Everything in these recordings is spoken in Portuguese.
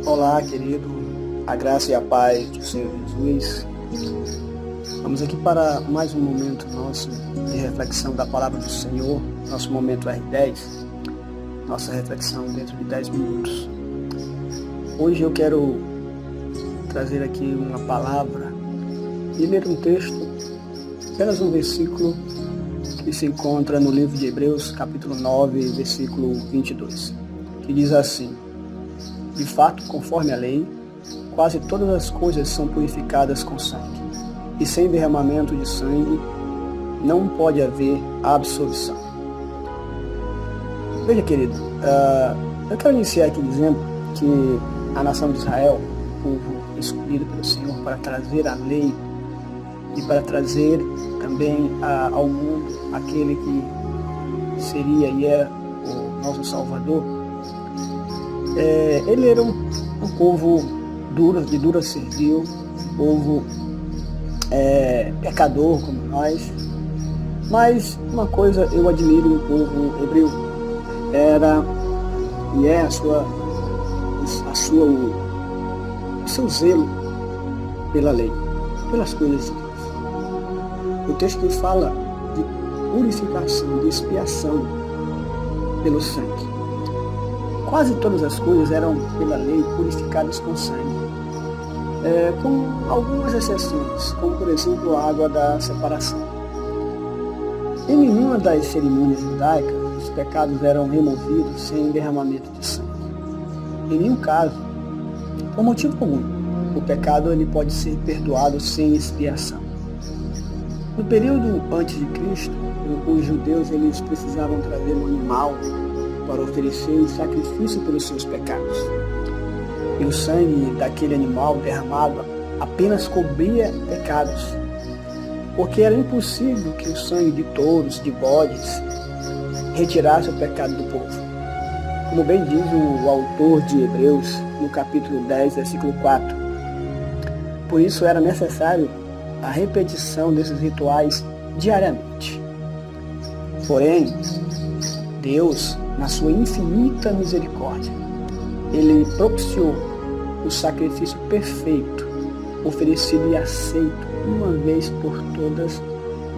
Olá, querido, a graça e a paz do Senhor Jesus. Vamos aqui para mais um momento nosso de reflexão da palavra do Senhor, nosso momento R10, nossa reflexão dentro de 10 minutos. Hoje eu quero trazer aqui uma palavra e ler um texto, apenas um versículo que se encontra no livro de Hebreus, capítulo 9, versículo 22, que diz assim: de fato, conforme a lei, quase todas as coisas são purificadas com sangue, e sem derramamento de sangue não pode haver absolvição. Veja, querido, eu quero iniciar aqui dizendo que a nação de Israel, o povo escolhido pelo Senhor para trazer a lei e para trazer também ao mundo aquele que seria e é o nosso Salvador, ele era um povo duro, de dura servil, um povo pecador como nós. Mas uma coisa eu admiro no povo hebreu, era e é o seu zelo pela lei, pelas coisas de Deus. O texto que fala de purificação, de expiação pelo sangue. Quase todas as coisas eram, pela lei, purificadas com sangue, com algumas exceções, como, por exemplo, a água da separação. Em nenhuma das cerimônias judaicas, os pecados eram removidos sem derramamento de sangue. Em nenhum caso, por motivo algum, o pecado ele pode ser perdoado sem expiação. No período antes de Cristo, os judeus eles precisavam trazer um animal para oferecer em sacrifício pelos seus pecados. E o sangue daquele animal derramado apenas cobria pecados, porque era impossível que o sangue de touros, de bodes, retirasse o pecado do povo. Como bem diz o autor de Hebreus, no capítulo 10, versículo 4. Por isso era necessário a repetição desses rituais diariamente. Porém, Deus, na sua infinita misericórdia, ele propiciou o sacrifício perfeito, oferecido e aceito uma vez por todas,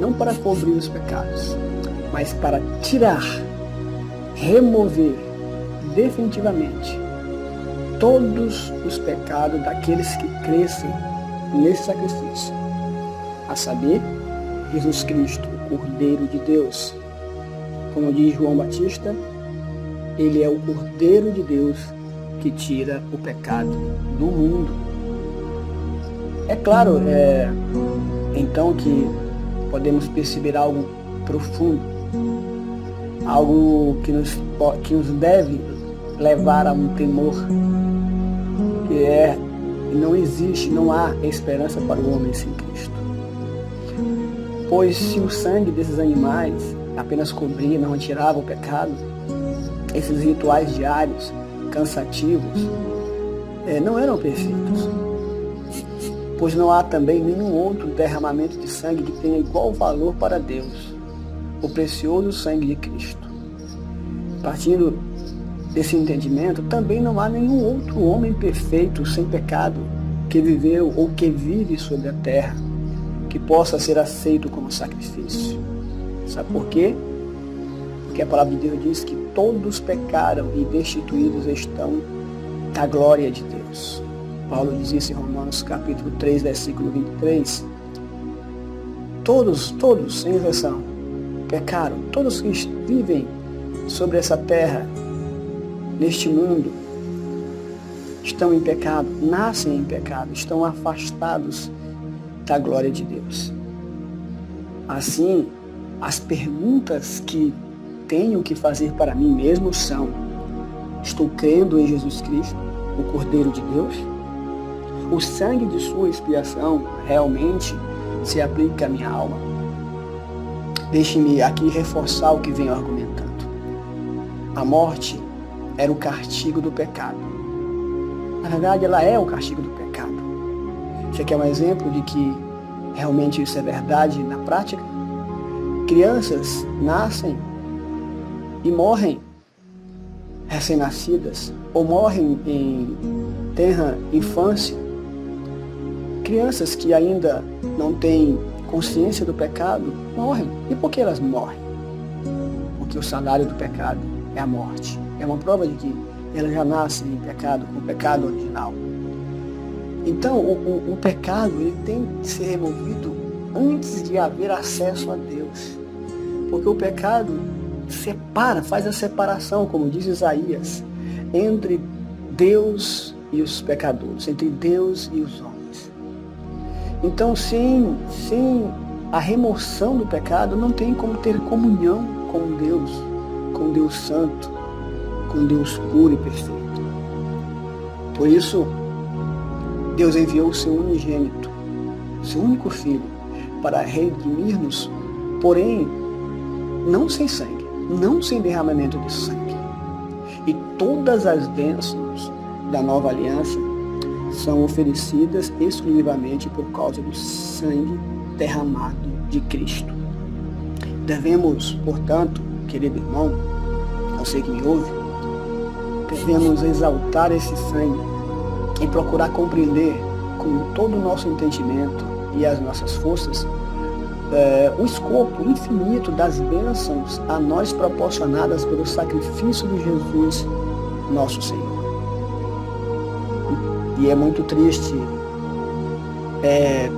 não para cobrir os pecados, mas para tirar, remover definitivamente todos os pecados daqueles que crescem nesse sacrifício, a saber, Jesus Cristo, o Cordeiro de Deus. Como diz João Batista, ele é o Cordeiro de Deus que tira o pecado do mundo. É claro, então que podemos perceber algo profundo, algo que nos deve levar a um temor, que não há esperança para o homem sem Cristo. Pois se o sangue desses animais apenas cobria, não retirava o pecado, esses rituais diários, cansativos, não eram perfeitos. Pois não há também nenhum outro derramamento de sangue que tenha igual valor para Deus, o precioso sangue de Cristo. Partindo desse entendimento, também não há nenhum outro homem perfeito, sem pecado, que viveu ou que vive sobre a terra, que possa ser aceito como sacrifício. Sabe por quê? Porque a palavra de Deus diz que todos pecaram e destituídos estão da glória de Deus. Paulo diz isso em Romanos capítulo 3, versículo 23. Todos, sem exceção, pecaram. Todos que vivem sobre essa terra, neste mundo, estão em pecado, nascem em pecado, estão afastados da glória de Deus. Assim, as perguntas que tenho que fazer para mim mesmo são: estou crendo em Jesus Cristo, o Cordeiro de Deus? O sangue de sua expiação realmente se aplica à minha alma? Deixe-me aqui reforçar o que venho argumentando. A morte era o castigo do pecado. Na verdade, ela é o castigo do pecado. Você quer um exemplo de que realmente isso é verdade na prática? Crianças nascem e morrem recém-nascidas ou morrem em tenra infância, crianças que ainda não têm consciência do pecado morrem. E por que elas morrem? Porque o salário do pecado é a morte. É uma prova de que elas já nascem em pecado, com o pecado original. Então, o pecado ele tem que ser removido antes de haver acesso a Deus. Porque o pecado separa, faz a separação, como diz Isaías, entre Deus e os pecadores, entre Deus e os homens. Então, sem a remoção do pecado, não tem como ter comunhão com Deus Santo, com Deus puro e perfeito. Por isso, Deus enviou o seu unigênito, seu único filho, para redimir-nos, porém, não sem sangue, não sem derramamento de sangue. E todas as bênçãos da nova aliança são oferecidas exclusivamente por causa do sangue derramado de Cristo. Devemos, portanto, querido irmão, você que me ouve, devemos exaltar esse sangue e procurar compreender com todo o nosso entendimento e as nossas forças o escopo infinito das bênçãos a nós proporcionadas pelo sacrifício de Jesus, nosso Senhor. E é muito triste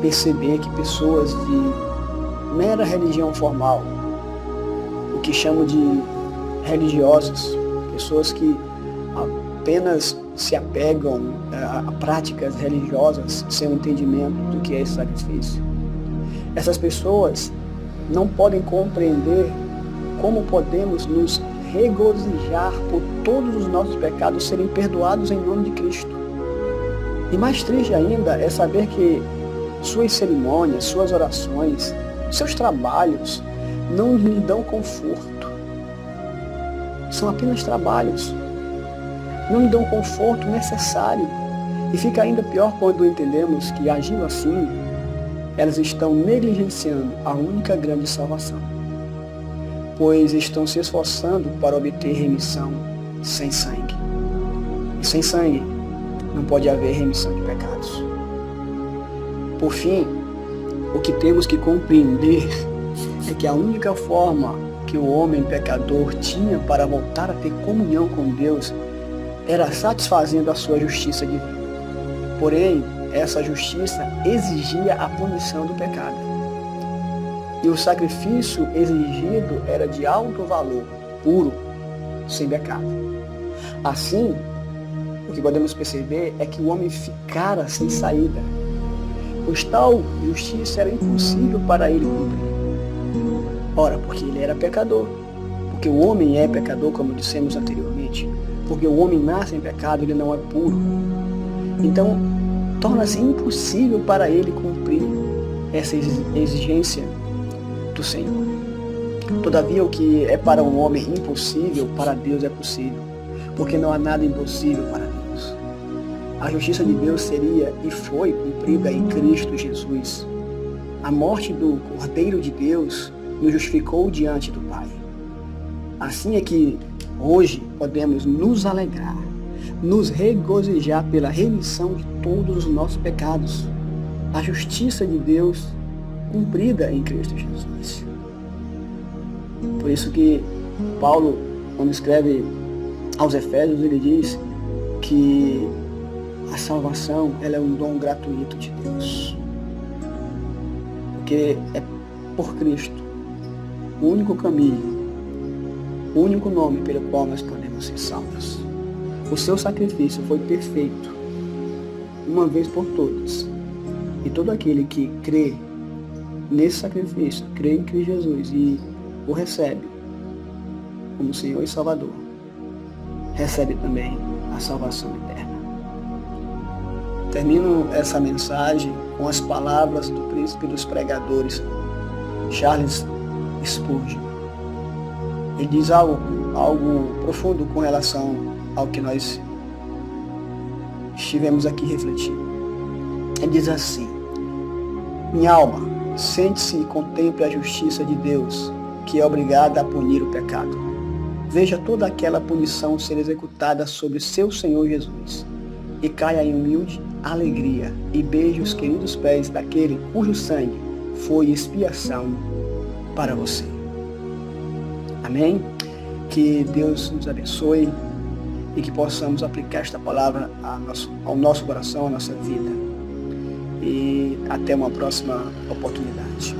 perceber que pessoas de mera religião formal, o que chamo de religiosos, pessoas que apenas se apegam a práticas religiosas sem o entendimento do que é esse sacrifício. Essas pessoas não podem compreender como podemos nos regozijar por todos os nossos pecados serem perdoados em nome de Cristo. E mais triste ainda é saber que suas cerimônias, suas orações, seus trabalhos não lhe dão conforto. São apenas trabalhos. Não lhe dão o conforto necessário. E fica ainda pior quando entendemos que, agindo assim, elas estão negligenciando a única grande salvação, pois estão se esforçando para obter remissão sem sangue. E sem sangue não pode haver remissão de pecados. Por fim, o que temos que compreender é que a única forma que o homem pecador tinha para voltar a ter comunhão com Deus era satisfazendo a sua justiça divina. Porém, essa justiça exigia a punição do pecado. E o sacrifício exigido era de alto valor, puro, sem pecado. Assim, o que podemos perceber é que o homem ficara sem saída, pois tal justiça era impossível para ele cumprir. Ora, porque ele era pecador, porque o homem é pecador, como dissemos anteriormente, porque o homem nasce em pecado, ele não é puro. Então, torna-se impossível para ele cumprir essa exigência do Senhor. Todavia, o que é para um homem impossível, para Deus é possível, porque não há nada impossível para Deus. A justiça de Deus seria e foi cumprida em Cristo Jesus. A morte do Cordeiro de Deus nos justificou diante do Pai. Assim é que hoje podemos nos alegrar, nos regozijar pela remissão de todos os nossos pecados, a justiça de Deus cumprida em Cristo Jesus. Por isso que Paulo, quando escreve aos Efésios, ele diz que a salvação ela é um dom gratuito de Deus. Porque é por Cristo o único caminho, o único nome pelo qual nós podemos ser salvos. O seu sacrifício foi perfeito, uma vez por todas. E todo aquele que crê nesse sacrifício, crê em Cristo Jesus e o recebe como Senhor e Salvador, recebe também a salvação eterna. Termino essa mensagem com as palavras do príncipe dos pregadores, Charles Spurgeon. Ele diz algo profundo com relação ao que nós estivemos aqui refletindo. Ele diz assim: minha alma, sente-se e contemple a justiça de Deus, que é obrigada a punir o pecado. veja toda aquela punição ser executada sobre seu Senhor Jesus e caia em humilde alegria e beije os queridos pés daquele cujo sangue foi expiação para você. Amém? Que Deus nos abençoe e que possamos aplicar esta palavra ao nosso coração, à nossa vida. E até uma próxima oportunidade.